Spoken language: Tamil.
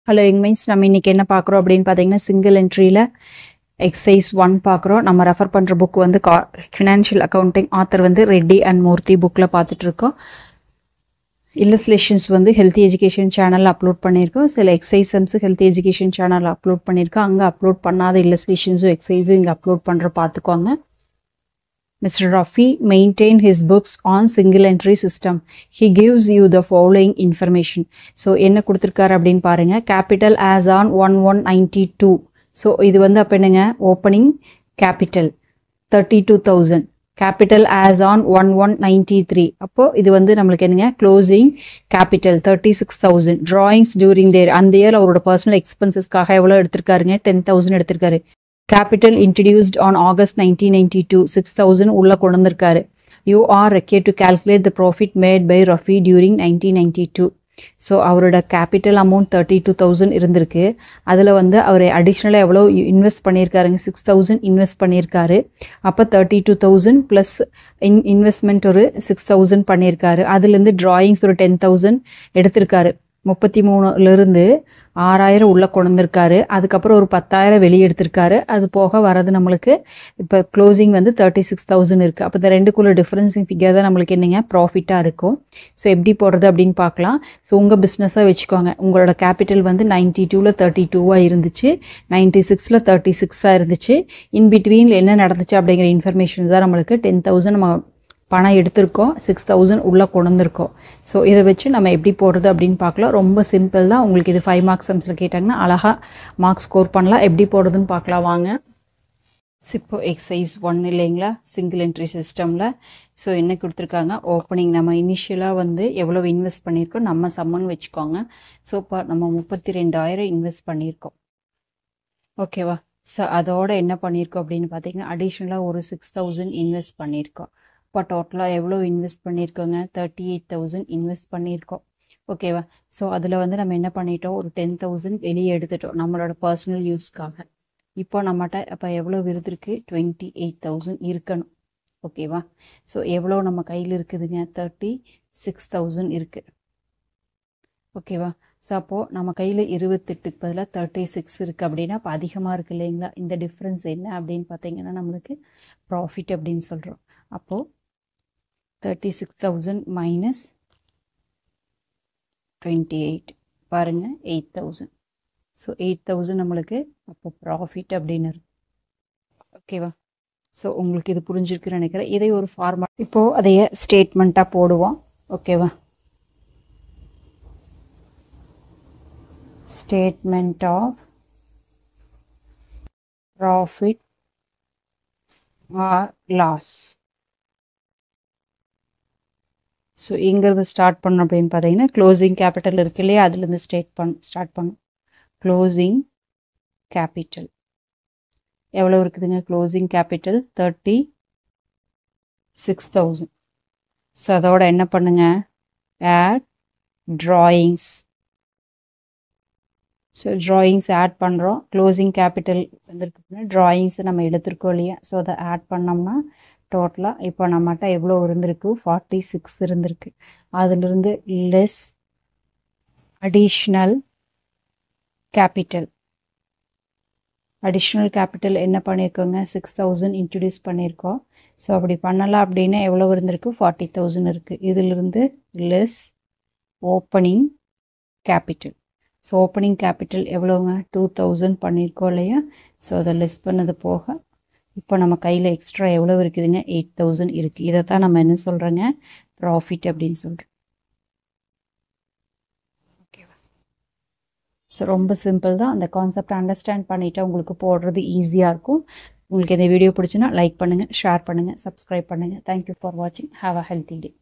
ஹலோ மீன்ஸ் நம்ம இன்னைக்கு என்ன பார்க்குறோம் அப்படின்னு பார்த்தீங்கன்னா சிங்கிள் என்ட்ரியில் எக்ஸசைஸ் 1 பார்க்குறோம். நம்ம ரெஃபர் பண்ணுற புக் வந்து ஃபினான்ஷியல் அக்கௌண்டிங் ஆத்தர் வந்து ரெட்டி அண்ட் மூர்த்தி புக்கில் பார்த்துட்ருக்கோம். இல்லஸ்ட்ரேஷன்ஸ் வந்து ஹெல்த்தி எஜுகேஷன் சேனலில் அப்லோட் பண்ணியிருக்கோம். சில எக்ஸசைசம்ஸு ஹெல்த்தி எஜுகேஷன் சேனலில் அப்லோட் பண்ணியிருக்கோம். அங்கே அப்லோட் பண்ணாத இல்லஸ்ட்ரேஷன்ஸும் எக்ஸசைஸும் இங்கே அப்லோட் பண்ணுற பார்த்துக்கோங்க. Mr. Rafi maintained his books on single entry system. He gives you the following information. So என்ன கொடுத்திருக்காரு அப்படின்னு பாருங்க. Capital as on 1192. So இது வந்து அப்ப என்னங்க opening capital 32,000. Capital as on 1193. அப்போ இது வந்து நம்மளுக்கு என்னங்க closing capital 36,000. Drawings during their அந்த year அவரோட personal expensesக்காக எவ்வளவு எடுத்திருக்காருங்க 10,000 எடுத்திருக்காரு. Capital introduced on August 1992 6,000 உள்ள கொண்டு வந்திருக்காரு. You are required to calculate the profit made by Rafi during 1992. So அவரோட கேபிட்டல் அமௌண்ட் 32,000 இருந்திருக்கு. அதில் வந்து அவர் அடிஷ்னலாக எவ்வளோ இன்வெஸ்ட் பண்ணியிருக்காருங்க 6,000 இன்வெஸ்ட் பண்ணியிருக்காரு. அப்போ 32,000 ப்ளஸ் இன்வெஸ்ட்மெண்ட் ஒரு 6,000 பண்ணியிருக்காரு. அதுலேருந்து ட்ராயிங்ஸ் ஒரு 10,000 எடுத்திருக்காரு. 33லேருந்து 6,000 உள்ள கொண்டு வந்திருக்காரு. அதுக்கப்புறம் ஒரு 10,000 வெளியே எடுத்திருக்காரு. அது போக வரது நம்மளுக்கு இப்போ க்ளோசிங் வந்து 36,000 இருக்குது. அப்போ இந்த ரெண்டுக்குள்ள டிஃப்ரென்ஸிங் ஃபிகர் தான் நம்மளுக்கு என்னங்க ப்ராஃபிட்டாக இருக்கும். ஸோ எப்படி போடுறது அப்படின்னு பார்க்கலாம். ஸோ உங்கள் பிஸ்னஸாக வச்சுக்கோங்க. உங்களோட கேபிட்டல் வந்து 92ல் 32 இருந்துச்சு, 96ல் 36 இருந்துச்சு. இன் பிட்வீனில் என்ன நடந்துச்சு அப்படிங்கிற இன்ஃபர்மேஷன் தான் நம்மளுக்கு 10,000 நம்ம பணம் எடுத்திருக்கோம், 6,000 உள்ளே கொண்டு வந்திருக்கோம். ஸோ இதை வச்சு நம்ம எப்படி போடுறது அப்படின்னு பார்க்கலாம். ரொம்ப சிம்பிள் தான். உங்களுக்கு இது 5 மார்க்ஸ் சம்ஸில் கேட்டாங்கன்னா அழகாக மார்க்ஸ் ஸ்கோர் பண்ணலாம். எப்படி போடுறதுன்னு பார்க்கலாம் வாங்க. இப்போ எக்ஸசைஸ் 1 இல்லைங்களா சிங்கிள் என்ட்ரி சிஸ்டமில். ஸோ என்ன கொடுத்துருக்காங்க ஓப்பனிங் நம்ம இனிஷியலாக வந்து எவ்வளோ இன்வெஸ்ட் பண்ணியிருக்கோம் நம்ம சம்மன் வச்சுக்கோங்க. ஸோ இப்போ நம்ம 32,000 இன்வெஸ்ட் பண்ணியிருக்கோம். ஓகேவா. ஸோ அதோட என்ன பண்ணியிருக்கோம் அப்படின்னு பார்த்தீங்கன்னா அடிஷ்னலாக ஒரு 6,000 இன்வெஸ்ட் பண்ணியிருக்கோம். இப்போ டோட்டலாக எவ்வளோ இன்வெஸ்ட் பண்ணியிருக்கோங்க 38,000 இன்வெஸ்ட் பண்ணியிருக்கோம். ஓகேவா. ஸோ அதில் வந்து நம்ம என்ன பண்ணிட்டோம் ஒரு 10,000 வெளியே எடுத்துட்டோம் நம்மளோட பர்சனல் யூஸ்க்காக. இப்போ நம்மகிட்ட அப்போ எவ்வளோ இருந்திருக்கு 28,000 இருக்கணும். ஓகேவா. ஸோ எவ்வளோ நம்ம கையில் இருக்குதுங்க 36,000 இருக்குது. ஓகேவா. ஸோ அப்போது நம்ம கையில் 28க்கு பதிலாக 36 இருக்குது அப்படின்னா இப்போ அதிகமாக இருக்குது இல்லைங்களா. இந்த டிஃப்ரென்ஸ் என்ன அப்படின்னு பார்த்தீங்கன்னா நம்மளுக்கு ப்ராஃபிட் அப்படின்னு சொல்கிறோம். அப்போது 36,000 மைனஸ் 28 பாருங்கள் 8,000. ஸோ 8,000 நம்மளுக்கு அப்போ ப்ராஃபிட் அப்படின்னு இருக்கும். ஓகேவா. ஸோ உங்களுக்கு இது புரிஞ்சிருக்குன்னு நினைக்கிறேன். இதை ஒரு ஃபார்மா இப்போது அதைய ஸ்டேட்மெண்ட்டாக போடுவோம். ஓகேவா. Statement of profit or loss. So இங்கிறது ஸ்டார்ட் பண்ணோம் அப்படின்னு பார்த்தீங்கன்னா க்ளோசிங் கேபிட்டல் இருக்கு இல்லையா அதுலேருந்து ஸ்டார்ட் பண்ணும். க்ளோசிங் கேபிட்டல் எவ்வளோ இருக்குதுங்க க்ளோசிங் கேபிட்டல் 36,000. ஸோ அதோட என்ன பண்ணுங்க add drawings. So drawings add பண்ணுறோம். க்ளோசிங் கேபிட்டல் வந்துருக்குதுன்னா ட்ராயிங்ஸை நம்ம எடுத்துருக்கோம் இல்லையா. ஸோ அதை ஆட் பண்ணோம்னா டோட்டலாக இப்போ நம்மகிட்ட எவ்வளோ இருந்திருக்கு 46 இருந்திருக்கு. அதிலிருந்து less additional capital. Additional capital என்ன பண்ணியிருக்கோங்க 6,000 இன்ட்ரடியூஸ் பண்ணியிருக்கோம். ஸோ அப்படி பண்ணலாம் அப்படின்னா எவ்வளோ இருந்திருக்கு 40,000 இருக்குது. இதிலிருந்து less opening capital. So opening capital எவ்வளோங்க 2,000 பண்ணியிருக்கோம் இல்லையா. ஸோ அதை லெஸ் பண்ணது போக இப்போ நம்ம கையில் எக்ஸ்ட்ரா எவ்வளோ இருக்குதுங்க 8,000 இருக்குது. இதை தான் நம்ம என்ன சொல்கிறோங்க ப்ராஃபிட் அப்படின்னு சொல்கிறோம். ஓகேவா. ஸோ ரொம்ப சிம்பிள் தான். அந்த கான்செப்ட் அண்டர்ஸ்டாண்ட் பண்ணிவிட்டு உங்களுக்கு போடுறது ஈஸியாக இருக்கும். உங்களுக்கு இந்த வீடியோ பிடிச்சுன்னா லைக் பண்ணுங்கள், ஷேர் பண்ணுங்கள், சப்ஸ்கிரைப் பண்ணுங்கள். தேங்க்யூ ஃபார் வாட்சிங். Have a healthy day.